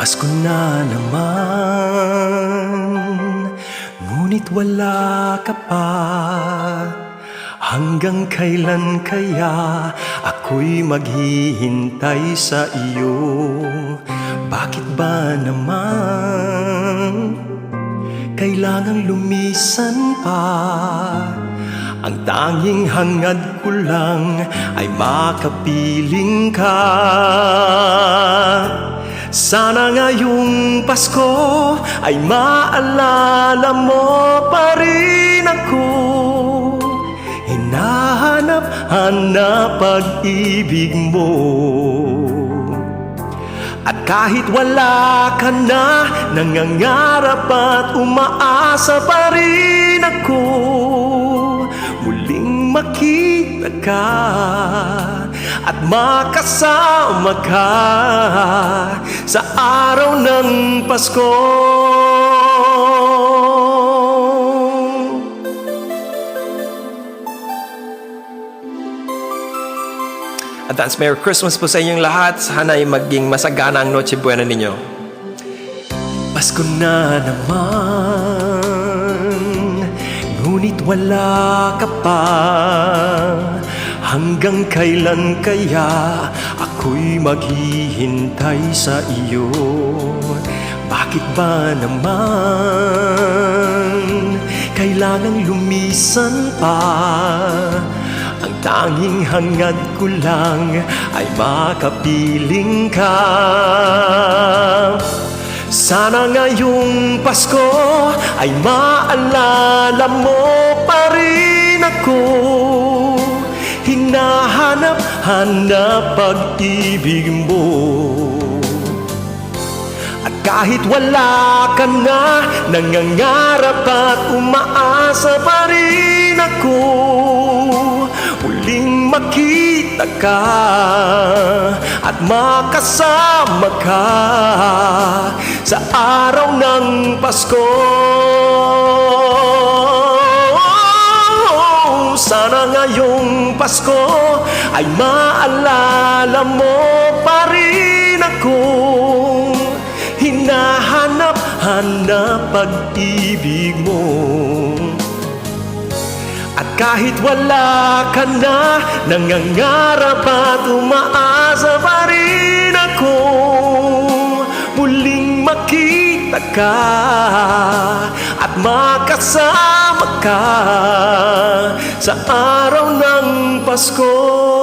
Pasko na naman, ngunit wala ka pa. Hanggang kailan kaya ako'y maghihintay sa iyo? Bakit ba naman kailangang lumisan pa? Ang tanging hangad ko lang ay makapiling ka. Sana ngayong Pasko ay maalala mo pa rin ako. Hinahanap-hanap pag-ibig mo. At kahit wala ka na, nangangarap at umaasa pa rin ako. Muling makita ka at makasama ka sa araw ng Pasko. Advance Merry Christmas po sa inyong lahat. Sana ay maging masagana ang Noche Buena ninyo. Pasko na naman, ngunit wala ka pa. Hanggang kailan kaya ako'y maghihintay sa iyo? Bakit ba naman kailangang lumisan pa? Ang tanging hangad ko lang ay makapiling ka. Sana ngayong Pasko ay maalala mo pa rin ako. Hinahanap-hanap pag-ibig mo. At kahit wala ka na, nangangarap at umaasa pa rin ako. Muling makita ka at makasama ka sa araw ng Pasko. Sana ngayong Pasko ay maalala mo pa rin ako. Hinahanap-hanap pag-ibig mo. At kahit wala ka na, nangangarap at umaasa pa rin ako. Muling makita ka at makasama ka sa araw ng Pasko.